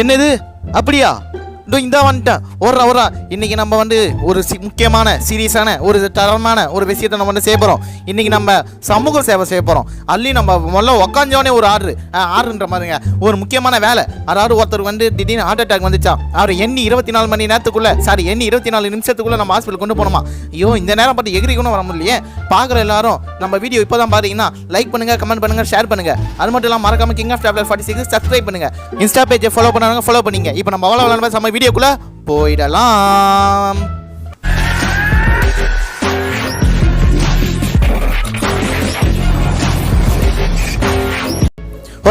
என்னது அப்படியா? இந்த வந்துட்டேன் ஓடுறா. இன்னைக்கு நம்ம வந்து ஒரு முக்கியமான சீரியஸான ஒரு தரமான ஒரு விஷயத்தை நம்ம வந்து செய்ய போகிறோம். இன்னைக்கு நம்ம சமூக சேவை செய்ய போகிறோம். அதுலேயும் நம்ம முதல்ல உக்காஞ்சோடனே ஒரு ஆறுன்ற மாதிரிங்க ஒரு முக்கியமான வேலை. அதாவது ஒருத்தர் வந்து திடீர்னு ஹார்ட் அட்டாக் வந்துச்சா, அவர் எண்ணி 24 மணி நேரத்துக்குள்ளே 24 நிமிஷத்துக்குள்ளே நம்ம ஹாஸ்பிட்டல் கொண்டு போகணுமா? ஐயோ இந்த நேரம் பார்த்து எகிரிக்கணும் வர முடியலையே. பார்க்குற எல்லாரும் நம்ம வீடியோ இப்போ தான் பார்த்தீங்கன்னா லைக் பண்ணுங்கள், கமெண்ட் பண்ணுங்கள், ஷேர் பண்ணுங்கள். அது மட்டும் இல்லாமல் மறக்காம கிங் ஆஃப் டேப்லெட் 46 சப்ஸ்கிரைப் பண்ணுங்கள். இன்ஸ்டா பேஜை ஃபாலோ பண்ணிங்க. இப்போ நம்ம அவ்வளோ நம்ம வீடியோக்குள்ள போயிடலாம்.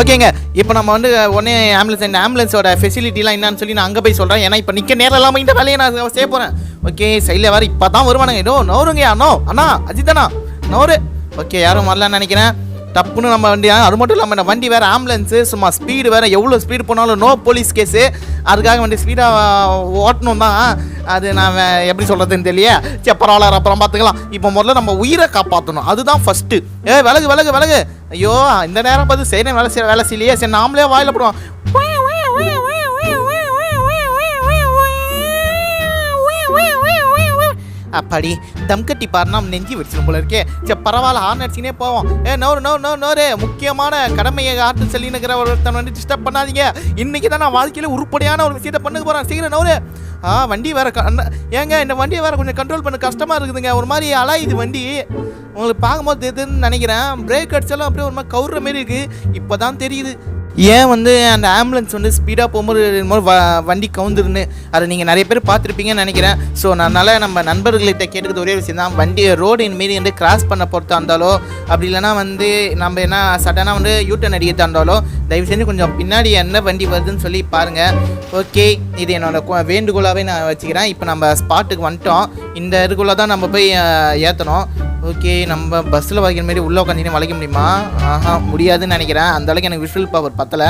ஓகேங்க, இப்போ நம்ம வந்து உடனே ஆம்புலன்ஸோட ஃபெசிலிட்டிலாம் என்னன்னு சொல்லி நான் அங்கே போய் சொல்கிறேன். ஏன்னா இப்போ நிற்க நேரம் இல்லாமல் இந்த வேலையை நான் செய்ய போகிறேன். ஓகே, சைடில் வேறு இப்போ தான் வருவானுங்க. நவருங்க அண்ணா அஜித்தண்ணா நவரு. ஓகே, யாரும் வரலான்னு நினைக்கிறேன். டப்புன்னு நம்ம வண்டி, அது மட்டும் இல்லாமல் இந்த வண்டி வேறு ஆம்புலன்ஸு, சும்மா ஸ்பீடு வேறு, எவ்வளோ ஸ்பீடு போனாலும் நோ போலீஸ் கேஸு. அதுக்காக வண்டி ஸ்பீடாக ஓட்டணும் தான். அது நான் எப்படி சொல்கிறதுன்னு தெரியல. சரி பரவாயில்ல, அப்புறம் பார்த்துக்கலாம். இப்போ முதல்ல நம்ம உயிரை காப்பாற்றணும், அதுதான் ஃபஸ்ட்டு. விலகு. ஐயோ இந்த நேரம் பார்த்து சரி வேலை செய்யலையே. சரி நாமளே வாயில் போடுவோம். அப்படி தம் கட்டி பாருனா நெஞ்சி வச்சிடும் போல இருக்கே. சரி பரவாயில்ல, ஹார்ன் அடிச்சுனே போவோம். நோரு முக்கியமான கடமையை ஆட்டு சொல்லினுக்கிற ஒருத்தன் வந்து டிஸ்டர்ப் பண்ணாதீங்க. இன்னைக்கு தான் நான் வாழ்க்கையில் உருப்படியான ஒரு விஷயத்தை பண்ணுக்க போகிறேன். சீக்கிரம் நோரு. வண்டி வேறு ஏங்க இந்த வண்டியை வேறு கொஞ்சம் கண்ட்ரோல் பண்ண கஷ்டமாக இருக்குதுங்க. ஒரு மாதிரி அலாயுது வண்டி. உங்களுக்கு பார்க்கும்போது தெரியுதுன்னு நினைக்கிறேன். பிரேக் அடிச்சாலும் அப்படியே ஒரு மாதிரி கவுற மாரி இருக்குது. இப்போ தான் தெரியுது ஏன் வந்து அந்த ஆம்புலன்ஸ் வந்து ஸ்பீடாக போகும்போது வண்டி கவுந்துருன்னு. அதை நீங்கள் நிறைய பேர் பார்த்துருப்பீங்கன்னு நினைக்கிறேன். ஸோ அதனால் நம்ம நண்பர்கள்கிட்ட கேட்டுக்கிறது ஒரே விஷயம் தான், வண்டி ரோடு இன்மாரி வந்து கிராஸ் பண்ண பொறுத்தா இருந்தாலோ, அப்படி இல்லைனா வந்து நம்ம என்ன சடனாக வந்து யூட்டர்ன் அடிக்கிறதா இருந்தாலோ, தயவு செஞ்சு கொஞ்சம் பின்னாடி என்ன வண்டி வருதுன்னு சொல்லி பாருங்கள். ஓகே, இது என்னோடய வேண்டுகோளாகவே நான் வச்சுக்கிறேன். இப்போ நம்ம ஸ்பாட்டுக்கு வந்துட்டோம். இந்த இதுக்குள்ளே தான் நம்ம போய் ஏற்றணும். ஓகே, நம்ம பஸ்ஸில் வளைக்கிற மாரி உள்ளே உட்காந்துன்னு வளைக்க முடியுமா? முடியாதுன்னு நினைக்கிறேன். அந்தளவுக்கு எனக்கு விஷுவல் பவர் பத்தலை.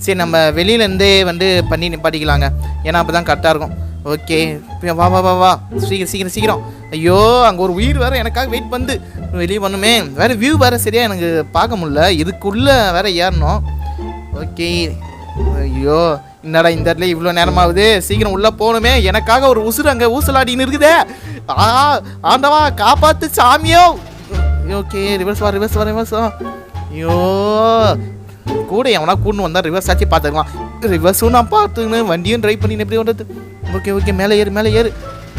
சரி நம்ம வெளியிலேருந்தே வந்து பண்ணி நிப்பாட்டிக்கலாங்க. ஏன்னா அப்போ தான் கரெக்டாக இருக்கும். ஓகே, வா சீக்கிரம். ஐயோ அங்கே ஒரு உயிர் வேறு எனக்காக வெயிட் பண்ணு. வெளியே பண்ணுமே, வேறு வியூ வேறு சரியாக எனக்கு பார்க்க முடியல. இதுக்குள்ளே வேறு ஏறணும். ஓகே, ஐயோ என்னடா இந்த இடத்துல இவ்வளோ நேரமாகுது. சீக்கிரம் உள்ளே போகணுமே. எனக்காக ஒரு உசுறு அங்கே ஊசலாடின்னு இருக்குதே. ஆண்டவா காப்பாத்து சாமியோ. ஓகே, ரிவர்ஸ் வா. ஐயோ கூட எவனா கூண்டு வந்தால் ரிவர்ஸ் ஆச்சு பார்த்துக்கலாம். ரிவர்ஸும் நான் பார்த்துன்னு வண்டியும் ட்ரைவ் பண்ணி எப்படி வந்தது. ஓகே மேலே ஏறு.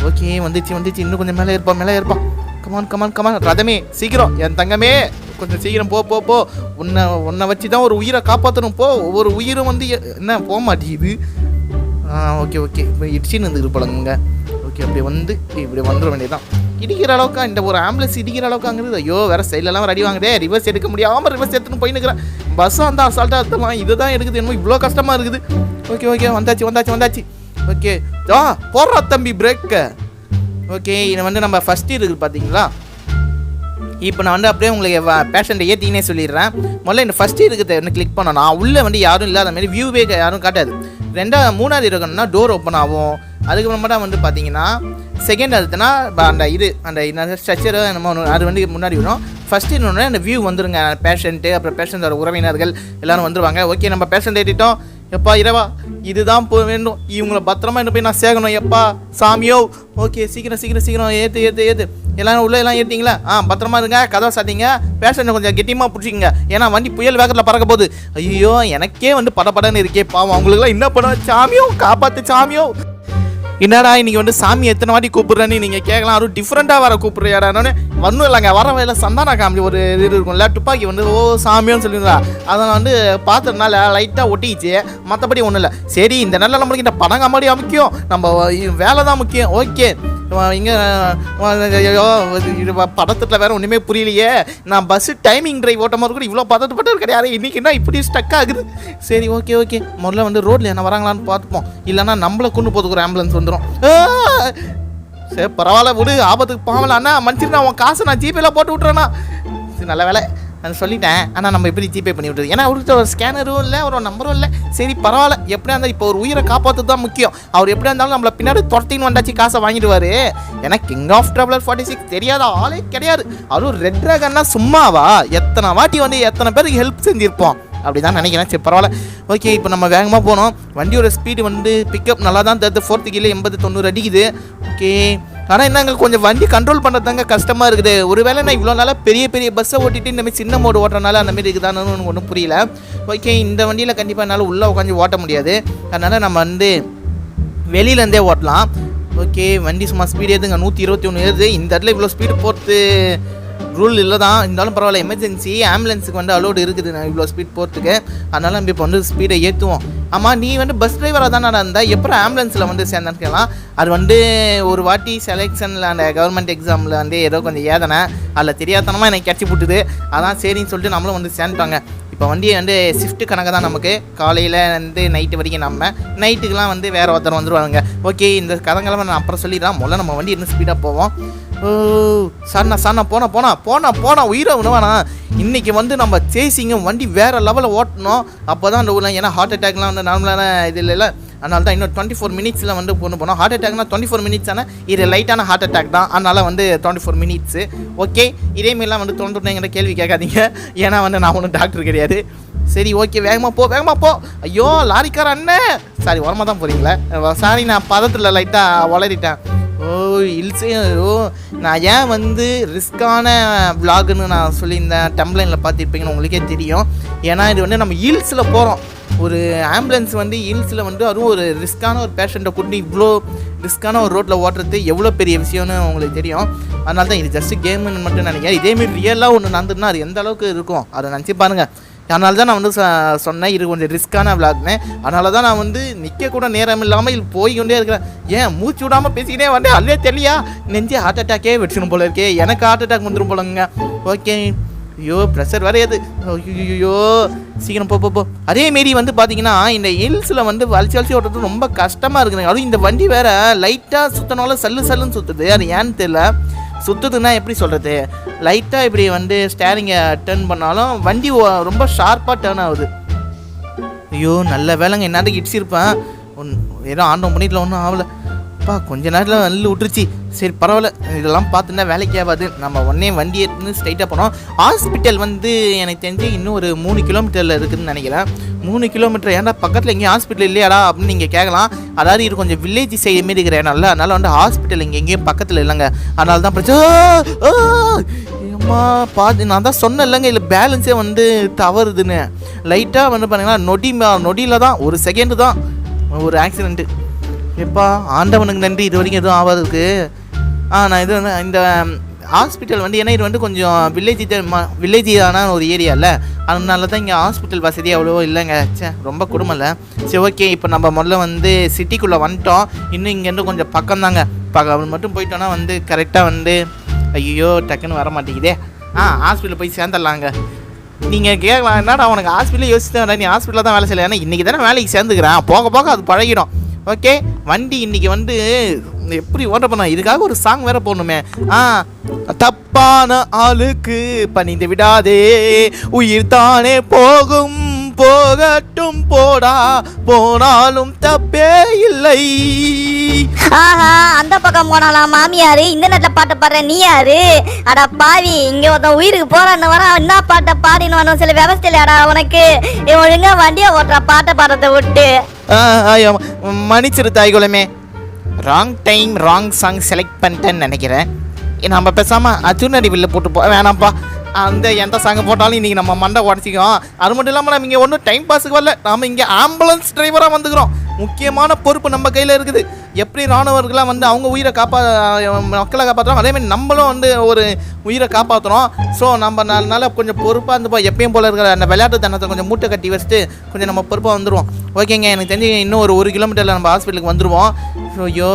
ஓகே வந்துச்சு. இன்னும் கொஞ்சம் மேலே ஏற்பா. கமான் ரதமே சீக்கிரம். என் தங்கமே கொஞ்சம் சீக்கிரம் போ. உன்னை வச்சு தான் ஒரு உயிரை காப்பாற்றணும். போ. ஒவ்வொரு உயிரும் வந்து என்ன போக மாட்டேங்குது. ஓகே இப்போ இடிச்சின்னு வந்துருக்கு போலங்க. ஓகே, அப்படி வந்து இப்படி வந்துட வேண்டியதுதான். இடிக்கிற அளவுக்கா இந்த ஒரு ஆம்புலன்ஸ் இடிக்கிற அளவுக்காங்கிறது. ஐயோ வேறு சைட்லலாம் ரெடி வாங்குதே. ரிவர்ஸ் எடுக்க முடியாமல் ரிவர்ஸ் எடுத்துன்னு போயின்னுக்கிறேன். பஸ்ஸும் அந்த அசால்ட்டாக எடுத்துலாம். இதுதான் எடுக்குது என்னமோ இவ்வளோ கஷ்டமாக இருக்குது. ஓகே வந்தாச்சு. ஓகே போடுறா தம்பி பிரேக்கு. ஓகே, இது வந்து நம்ம ஃபஸ்ட் இருக்குது பார்த்தீங்களா. இப்போ நான் வந்து அப்படியே உங்களுக்கு பேஷண்ட்டை ஏற்றினே சொல்லிடுறேன். முதல்ல இந்த ஃபஸ்ட் இருக்குது என்ன கிளிக் பண்ணணும். உள்ளே வந்து யாரும் இல்லாத மாதிரி வியூவே யாரும் காட்டாது. மூணாவது இருக்கணும்னா டோர் ஓப்பன் ஆகும். அதுக்கப்புறமா வந்து பார்த்தீங்கன்னா செகண்ட் அதுனா அந்த ஸ்ட்ரக்சரு நம்ம அது வந்து முன்னாடி வரும். ஃபஸ்ட்டு இன்னொன்று அந்த வியூ வந்துருங்க. பேஷண்ட்டு அப்புறம் பேஷண்ட்டோட உறவினர்கள் எல்லோரும் வந்துடுவாங்க. ஓகே, நம்ம பேஷண்ட் ஏற்றிட்டோம். எப்பா இரவா இதுதான் வேண்டும். இவங்கள பத்திரமா என்ன போய் நான் சேர்க்கணும். எப்பா சாமியோ. ஓகே, சீக்கிரம் ஏற்று எல்லாரும் உள்ளே எல்லாம் ஏற்றிங்களா? பத்திரமா இருங்க. கதவை சாத்திங்க. பேஷண்ட்டை கொஞ்சம் கெட்டியமாக பிடிச்சிங்க. ஏன்னா வண்டி புயல் வேகத்தில் பறக்க போகுது. ஐயோ எனக்கே வந்து படப்படன்னு இருக்கே. பாவம் அவங்களுக்குலாம் என்ன படம். சாமியோ காப்பாற்று சாமியோ. என்னடா இன்றைக்கி வந்து சாமி எத்தனை வாட்டி கூப்பிட்றேன்னு நீங்கள் கேட்கலாம். அதுவும் டிஃப்ரெண்ட்டாக வர கூப்பிட்றியாடானே ஒன்றும் இல்லைங்க. வர வயலில் சந்தானா காமெடி ஒரு இது இருக்கும்ல, துப்பாக்கி வந்து சாமியோன்னு சொல்லியிருந்தா அதை வந்து பார்த்ததுனால லைட்டாக ஒட்டிக்கிச்சு. மற்றபடி ஒன்றும் இல்லை. சரி இந்த நேரில் நம்மளுக்கு இந்த படம் காமெடி முக்கியம், நம்ம வேலை தான் முக்கியம். ஓகே, இங்கே படத்தில் வேறு ஒன்றுமே புரியலையே. நான் பஸ்ஸு டைமிங் டிரைவ் ஓட்டம் போது கூட இவ்வளோ பதட்டப்பட்டது கிடையாது. இன்றைக்கி என்ன இப்படி ஸ்டக் ஆகுது. சரி ஓகே முதல்ல வந்து ரோட்டில் என்ன வராங்களான்னு பார்த்துப்போம். இல்லைன்னா நம்மளை கொண்டு போதுக்கு ஒரு ஆம்புலன்ஸ் வந்துடும். சரி பரவாயில்ல விடு, ஆபத்துக்கு போகல. அண்ணா மனுஷன் அவன் காசை நான் ஜிபேல போட்டு விட்றேண்ணா. சரி நல்ல வேலை நான் சொல்லிட்டேன். ஆனால் நம்ம எப்படி ஜிபே பண்ணி விட்டுறது. ஏன்னா அவர்கிட்ட ஒரு ஸ்கேனரும் இல்லை, ஒரு நம்பரும் இல்லை. சரி பரவாயில்ல, எப்படியா இருந்தால் இப்போ ஒரு உயிரை காப்பாற்று தான் முக்கியம். அவர் எப்படியா இருந்தாலும் நம்மளை பின்னாடி துரத்தின்னு வந்தாச்சு காசை வாங்கிடுவார். ஏன்னா கிங் ஆஃப் ட்ராவலர் 46 தெரியாத ஆளே கிடையாது. அதுவும் ரெட் ட்ராகன்னா சும்மாவா எத்தனை வாட்டி வந்து எத்தனை பேருக்கு ஹெல்ப் செஞ்சுருப்போம். அப்படி தான் நினைக்கிறேன். சரி பரவாயில்ல. ஓகே, இப்போ நம்ம வேகமாக போனோம். வண்டியோட ஸ்பீடு வந்து பிக்கப் நல்லா தான் தருது. 4th கீழே 80-90 அடிக்குது. ஓகே, ஆனால் என்னங்க கொஞ்சம் வண்டி கண்ட்ரோல் பண்ணுறதாங்க கஷ்டமாக இருக்குது. ஒருவேளை நான் இவ்வளோ நாளாக பெரிய பெரிய பஸ்ஸை ஓட்டிட்டு இந்தமாதிரி சின்ன மோடு ஓட்டுறதுனால அந்தமாரி இருக்குதான்னு ஒன்றும் புரியல. ஓகே, இந்த வண்டியில் கண்டிப்பாக என்னால் உள்ளே உட்காந்து ஓட்ட முடியாது. அதனால் நம்ம வந்து வெளியிலேருந்தே ஓட்டலாம். ஓகே, வண்டி சும்மா ஸ்பீடு ஏதுங்க 121 ஏறுது. இந்த இடத்துல இவ்வளோ ஸ்பீடு போகிறது ரூல் இல்லை தான், இருந்தாலும் பரவாயில்ல. எமர்ஜென்சி ஆம்புலன்ஸுக்கு வந்து அலோடு இருக்குது நான் இவ்வளோ ஸ்பீட் போகிறதுக்கு. அதனால் நம்ம இப்போ வந்து ஸ்பீடை ஏற்றுவோம். ஆமாம், நீ வந்து பஸ் டிரைவராக தானே இருந்தால் எப்போ ஆம்புலன்ஸில் வந்து சேர்ந்தான்னு கேட்கலாம். அது வந்து ஒரு வாட்டி செலெக்ஷனில் அந்த கவர்மெண்ட் எக்ஸாமில் வந்து ஏதோ கொஞ்சம் ஏதனை அதில் தெரியாதனமாக எனக்கு கிடச்சி போட்டுது. அதான் சரின்னு சொல்லிட்டு நம்மளும் வந்து சேர்ந்துட்டாங்க. இப்போ வண்டியை வந்து ஷிஃப்ட்டு கணக்கு தான் நமக்கு. காலையில் வந்து நைட்டு வரைக்கும் நம்ம நைட்டுக்கெலாம் வந்து வேறு ஒருத்தர் வந்துடுவாங்க. ஓகே, இந்த கதங்கெல்லாம் நான் அப்புறம் சொல்லிடுறேன். முதல்ல நம்ம வண்டி இன்னும் ஸ்பீடாக போவோம். ஓ சார்ண்ணா போனா உயிரை உணவானா. இன்றைக்கி வந்து நம்ம சேசிங்கும் வண்டி வேறு லெவலில் ஓட்டணும். அப்போ தான் அந்த ஊரில், ஏன்னா ஹார்ட் அட்டாக்லாம் வந்து நார்மலான இது இல்லை. அதனால தான் இன்னும் 24 மினிட்ஸில் வந்து போனோம். ஹார்ட் அட்டாக்னா 24 மினிட்ஸ் ஆனால் இது லைட்டான ஹார்ட் அட்டாக் தான். அதனால் வந்து 24 மினிட்ஸு. ஓகே, இதேமாரிலாம் வந்து தோன்றுங்கிற கேள்வி கேட்காதீங்க, ஏன்னா வந்து நான் ஒன்றும் டாக்டர் கிடையாது. சரி ஓகே, வேகமாக போ. ஐயோ லாரிக்கார அண்ணன், சாரி உரமாக தான் போகிறீங்களா? சாரி, நான் பதத்தில் லைட்டாக வளரிட்டேன். ஓ ஹில்ஸே, ஓ நான் ஏன் வந்து ரிஸ்க்கான விலாகுன்னு நான் சொல்லியிருந்தேன். டம்ப்ளைனில் பார்த்துருப்பீங்கன்னு உங்களுக்கே தெரியும். ஏன்னா இது வந்து நம்ம ஹில்ஸில் போகிறோம். ஒரு ஆம்புலன்ஸ் வந்து ஹில்ஸில் வந்து அதுவும் ஒரு ரிஸ்க்கான ஒரு பேஷண்ட்டை கூட்டி இவ்வளோ ரிஸ்க்கான ஒரு ரோட்டில் ஓட்டுறது எவ்வளோ பெரிய விஷயம்னு உங்களுக்கு தெரியும். அதனால தான் இது ஜஸ்ட்டு கேமுன்னு மட்டும் நினைக்கிறேன். இதேமாரி ரியலாக ஒன்று நடந்துன்னா அது எந்த அளவுக்கு இருக்கும் அதை நினச்சி பாருங்கள். அதனால தான் நான் வந்து சொன்னேன் இது கொஞ்சம் ரிஸ்க்கான விளாட்னேன். அதனால தான் நான் வந்து நிற்கக்கூட நேரம் இல்லாமல் போய்கொண்டே இருக்கிறேன். ஏன் மூச்சு விடாமல் பேசிக்கிட்டே வந்து அல்லே தெரியலையா, நெஞ்சு ஹார்ட் அட்டாக்கே வெடிச்சிடும் போல இருக்கே. எனக்கு ஹார்ட் அட்டாக் வந்துடும் போலங்க. ஓகே, ஐயோ ப்ரெஷர் வரையாது. ஐயோ சீக்கிரம் போ. அதேமாரி வந்து பார்த்தீங்கன்னா இந்த ஹில்ஸில் வந்து வலிச்சு ஓட்டுறது ரொம்ப கஷ்டமாக இருக்குதுங்க. அதுவும் இந்த வண்டி வேறு லைட்டாக சுற்றினாலும் சல்லுன்னு சுற்றுது. அது ஏன்னு தெரியல. சுற்றுதுன்னா எப்படி சொல்கிறது, லைட்டாக இப்படி வந்து ஸ்டேரிங்கை டேர்ன் பண்ணாலும் வண்டி ரொம்ப ஷார்ப்பாக டேர்ன் ஆகுது. ஐயோ நல்ல வேலைங்க, என்னத்துக்கு இடிச்சிருப்பேன். ஏதோ ஆண்டவன் பண்ணிடல, ஒன்றும் ஆகலை. அப்பா கொஞ்ச நேரத்தில் நல்ல விட்டுருச்சு. சரி பரவாயில்ல, இதெல்லாம் பார்த்துன்னா வேலைக்கு ஆகாது. நம்ம உடனே வண்டி எடுத்துன்னு ஸ்ட்ரைட்டாக போனோம். ஹாஸ்பிட்டல் வந்து எனக்கு தெரிஞ்சு இன்னும் ஒரு 3 கிலோமீட்டரில் இருக்குதுன்னு நினைக்கிறேன். 3 கிலோமீட்டர், ஏன்டா பக்கத்தில் எங்கேயும் ஹாஸ்பிட்டல் இல்லையாடா அப்படின்னு நீங்கள் கேட்கலாம். அதாவது இது கொஞ்சம் வில்லேஜ் சைடு மாரி இருக்கிற இடம்ல, அதனால் வந்து ஹாஸ்பிட்டல் இங்கே எங்கேயும் பக்கத்தில் இல்லைங்க. அதனால தான் பிரச்சனை. அம்மா பார்த்து நான் தான் சொன்னேன் இல்லைங்க, இல்லை பேலன்ஸே வந்து தவறுதுன்னு. லைட்டாக வந்து பார்த்தீங்கன்னா நொடியில் தான், ஒரு செகண்டு தான் ஒரு ஆக்சிடெண்ட்டு. எப்பா ஆண்டவனுக்கு நன்றி, இது வரைக்கும் எதுவும் ஆகாதுக்கு. நான் இது வந்து இந்த ஹாஸ்பிட்டல் வந்து, ஏன்னா இது வந்து கொஞ்சம் வில்லேஜான ஒரு ஏரியா இல்லை, அதனால தான் இங்கே ஹாஸ்பிட்டல் வசதி அவ்வளோ இல்லைங்க. ரொம்ப கொடுமை இல்லை. சரி ஓகே, இப்போ நம்ம முதல்ல வந்து சிட்டிக்குள்ளே வந்துட்டோம். இன்னும் இங்கேருந்து கொஞ்சம் பக்கம் தாங்க. மட்டும் போயிட்டோன்னா வந்து கரெக்டாக வந்து, ஐயோ டக்குன்னு வர மாட்டேங்குதே. ஹாஸ்பிட்டல் போய் சேர்ந்துடலாங்க. நீங்கள் கேட்கலாம், என்னடா உனக்கு ஹாஸ்பிட்டலே யோசிச்சு நீ ஹாஸ்பிட்டலில் தான் வேலை செய்யலை. ஏன்னா இன்றைக்கி தானே வேலைக்கு சேர்ந்துக்கிறேன், போக அது பழகிடும். ஓகே, வண்டி இன்றைக்கி வந்து எப்படி ஓட்ட பண்ண, இதுக்காக ஒரு சாங் வேறு போடணுமே. தப்பான ஆளுக்கு பணிந்து விடாதே, உயிர் தானே போகட்டும் போடா, போனாலும் தப்பே இல்லை. அந்த பக்கம் போனாலாம் மாமியாரு, இந்த நேரத்தில் பாட்டை பாடுற நீ யாரு? அடா பாவி, இங்க ஒருத்தன் உயிருக்கு போறான்னு வர, என்ன பாட்டை பாடின்னு வரணும், சில விவசாய இல்லையாடா உனக்கு? ஒழுங்கா வண்டியை ஓட்டுற பாட்டை பாடுறதை விட்டு. மன்னிச்சிரு தாய்குலமே, wrong time wrong song select பண்ணிட்டேன்னு நினைக்கிறேன். நம்ம பேசாமல் அர்ஜுனரி வில்ல போட்டு வேணாம்ப்பா. அந்த எந்த சாங்கை போட்டாலும் இன்றைக்கி நம்ம மண்டை உடச்சிக்கோம். அது மட்டும் இல்லாமல் நம்ம இங்கே ஒன்றும் டைம் பாஸுக்கு வரல, நாம் இங்கே ஆம்புலன்ஸ் டிரைவராக வந்துக்கிறோம். முக்கியமான பொறுப்பு நம்ம கையில் இருக்குது. எப்படி இராணுவர்களாக வந்து அவங்க உயிரை மக்களை காப்பாற்றுறோம், அதேமாதிரி நம்மளும் வந்து ஒரு உயிரை காப்பாற்றுறோம். ஸோ நம்ம அதனால கொஞ்சம் பொறுப்பாக இருந்துப்போம். எப்பயும் போல் இருக்கிற அந்த விளையாட்டு தனத்தை கொஞ்சம் மூட்டை கட்டி வச்சுட்டு கொஞ்சம் நம்ம பொறுப்பாக வந்துடுவோம். ஓகேங்க, எனக்கு தெரிஞ்சு இன்னும் ஒரு கிலோமீட்டரில் நம்ம ஹாஸ்பிட்டலுக்கு வந்துடுவோம். ஐயோ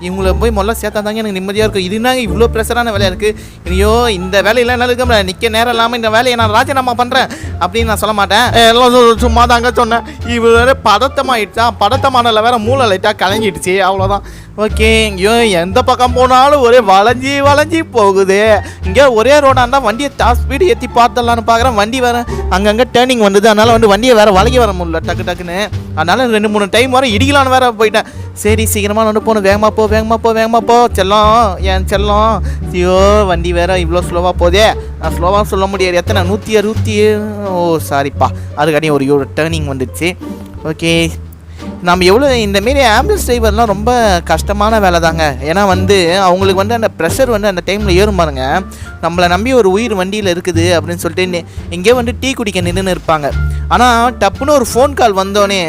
இவங்களை போய் முதல்ல சேர்த்தா தாங்க எனக்கு நிம்மதியாக இருக்கும். இதுனாங்க இவ்வளோ ப்ரெஷரான வேலையாக இருக்குது. ஐயோ இந்த வேலையெல்லாம் என்ன இருக்க முடியாது, நிற்க நேரம் இல்லாமல் இந்த வேலையை நான் ராஜினாமா பண்ணுறேன் அப்படின்னு நான் சொல்ல மாட்டேன். எல்லாம் சும்மா தாங்க சொன்னேன். இவ்வளோ பதட்டமாகிடுச்சா, பதட்டமானல வேறு மூளை லைட்டாக கலங்கிடுச்சு. அவ்வளோதான். ஓகே, ஐயோ எந்த பக்கம் போனாலும் ஒரே வளைஞ்சி போகுது. இங்கே ஒரே ரோடாக இருந்தால் வண்டியை டாப் ஸ்பீடு ஏற்றி பார்த்துடலான்னு பார்க்குறேன். வண்டி வேறு அங்கங்கே டேர்னிங் வந்தது. அதனால் வந்து வண்டியை வேறு வளைக்கி வர முடியல டக்குன்னு. அதனால் 2-3 டைம் வர இடிக்கலான்னு வேறு போயிட்டேன். சரி சீக்கிரமாக வந்து போகணும். வேகமாக போ செல்லம், என் செல்லம். ஐயோ வண்டி வேறு இவ்வளோ ஸ்லோவாக போதே. நான் ஸ்லோவாக சொல்ல முடியாது. எத்தனை 160? ஓ சாரிப்பா, அதுக்காடி ஒரு டேர்னிங் வந்துடுச்சு. ஓகே, நம்ம எவ்வளோ இந்தமாரி ஆம்புலன்ஸ் டிரைவர்லாம் ரொம்ப கஷ்டமான வேலை தாங்க. ஏன்னா வந்து அவங்களுக்கு வந்து அந்த ப்ரெஷர் வந்து அந்த டைமில் ஏறும் பாருங்க. நம்மளை நம்பி ஒரு உயிர் வண்டியில் இருக்குது அப்படின்னு சொல்லிட்டு இங்கே வந்து டீ குடிக்க நின்றுன்னு இருப்பாங்க. ஆனால் டப்புன்னு ஒரு ஃபோன் கால் வந்தோடனே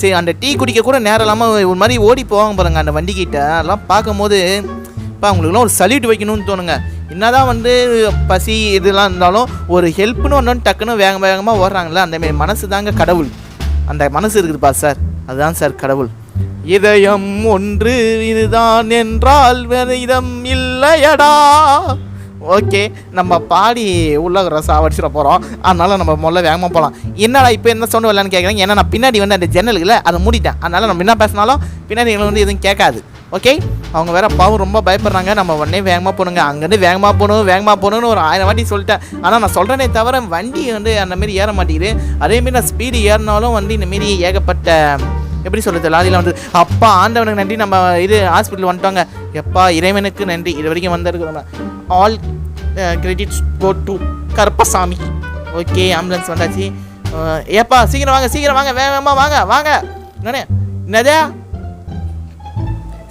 சரி அந்த டீ குடிக்க கூட நேரம் இல்லாமல் ஒரு மாதிரி ஓடி போவாங்க பாருங்க அந்த வண்டிக்கிட்ட. அதெல்லாம் பார்க்கும்போது இப்போ அவங்களுக்குலாம் ஒரு சல்யூட் வைக்கணும்னு தோணுங்க. என்னதான் வந்து பசி இதெல்லாம் இருந்தாலும் ஒரு ஹெல்ப்னு ஒன்று டக்குன்னு வேகமாக ஓடுறாங்களே, அந்தமாரி மனசு தாங்க கடவுள். அந்த மனசு இருக்குதுப்பா சார், அதுதான் சார் கடவுள். இதயம் ஒன்று இதுதான் என்றால் வேறு இதம் இல்லையடா. ஓகே, நம்ம பாடி உள்ள சாவடிச்சிட போகிறோம். அதனால் நம்ம முதல்ல வேகமாக போகலாம். என்னடா இப்போ என்ன சவுண்டு வரலான்னு கேட்குறேன். ஏன்னா நான் பின்னாடி வந்து அந்த ஜன்னலுக்குள்ள அதை மூடிட்டேன். அதனால் நம்ம என்ன பேசினாலும் பின்னாடி எங்களை வந்து எதுவும் கேட்காது. ஓகே, அவங்க வேறு பாவம் ரொம்ப பயப்படுறாங்க. நம்ம உடனே வேகமாக போகணுங்க. அங்கேருந்து வேகமாக போகணுன்னு ஒரு 1000 வாட்டி சொல்லிட்டேன். ஆனால் நான் சொல்கிறேனே தவிர வண்டி வந்து அந்தமாரி ஏற மாட்டேங்குது. அதேமாரி நான் ஸ்பீடு ஏறினாலும் வந்து இந்தமாரி ஏகப்பட்ட எப்படி சொல்கிறது லாரியில் வந்து அப்பா ஆண்டவனுக்கு நன்றி. நம்ம இது ஹாஸ்பிட்டல் வந்துட்டோங்க. எப்பா இறைவனுக்கு நன்றி. இது வரைக்கும் வந்திருக்கிறோம். All credits go to Karuppasamy. Okay, ambulance வந்தாச்சு. ஏப்பா சீக்கிரம் வாங்க வேகமாக வாங்க. என்னதே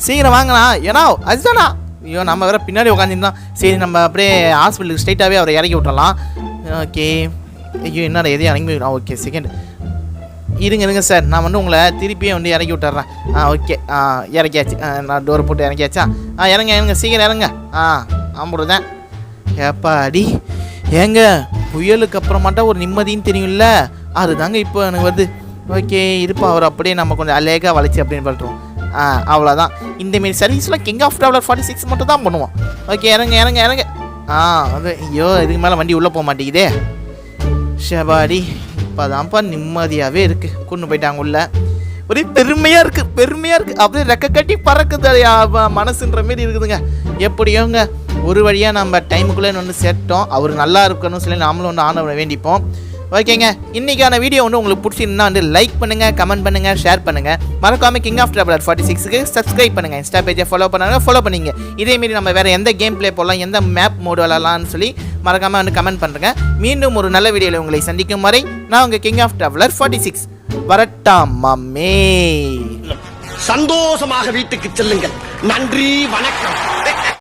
சீக்கிரம் வாங்கண்ணா. ஏன்னா அதுதானா? ஐயோ நம்ம வேறு பின்னாடி உட்காந்துருந்தோம். சரி நம்ம அப்படியே ஹாஸ்பிட்டலுக்கு ஸ்ட்ரைட்டாகவே அவரை இறக்கி விட்டுறலாம். ஓகே, ஐயோ என்னடா எதையும் இறங்கி. ஓகே செகண்ட் இருங்க சார், நான் வந்து உங்களை திருப்பியே வந்து இறக்கி விட்டுறேன். ஓகே, இறக்கியாச்சு. நான் டோரை போட்டு இறக்கியாச்சா? இறங்க சீக்கிரம் இறங்க. ஆம்பிடுதேன். ஏப்பா அடி ஏங்க புயலுக்கு அப்புறமாட்டா ஒரு நிம்மதின்னு தெரியும்ல, அதுதாங்க இப்போ எனக்கு வருது. ஓகே இருப்பா, அவர் அப்படியே நம்ம கொஞ்சம் அலேகாக வளைச்சி அப்படின்னு பண்ணுறோம். அவ்வளோதான். இந்தமாரி சர்வீஸ்லாம் கிங் ஆஃப் ட்ராவலர் 46 மட்டும் தான் பண்ணுவோம். ஓகே இறங்க. அது ஐயோ இதுக்கு மேலே வண்டி உள்ளே போக மாட்டேங்குதே. ஷபாடி இப்போ தான்ப்பா நிம்மதியாகவே இருக்குது. கொண்டு போயிட்டாங்க உள்ள. ஒரே பெருமையாக இருக்குது. அப்படியே ரெக்க கட்டி பறக்குது மனசுன்ற மாரி இருக்குதுங்க. எப்படியோங்க ஒரு வழியாக நம்ம டைமுக்குள்ளே வந்து சேர்த்தோம். அவர் நல்லா இருக்கணும்னு சொல்லி நாமளும் வந்து ஆண்டவனை வேண்டிப்போம். ஓகேங்க, இன்றைக்கான வீடியோ வந்து உங்களுக்கு பிடிச்சிருந்தா வந்து லைக் பண்ணுங்கள், கமெண்ட் பண்ணுங்கள், ஷேர் பண்ணுங்கள். மறக்காமல் கிங் ஆஃப் ட்ராவலர் 46க்கு சப்ஸ்கிரைப் பண்ணுங்கள். இன்ஸ்டா பேஜை ஃபாலோ பண்ணிங்க. இதேமாரி நம்ம வேறு எந்த கேம் ப்ளே போடலாம், எந்த மேப் மோடு விளாட்லான்னு சொல்லி மறக்காமல் வந்து கமெண்ட் பண்ணுறேங்க. மீண்டும் ஒரு நல்ல வீடியோவில் உங்களை சந்திக்கும் வரை நான் உங்கள் கிங் ஆஃப் ட்ராவலர் 46 வரட்டாமே. சந்தோஷமாக வீட்டுக்கு செல்லுங்கள். நன்றி, வணக்கம்.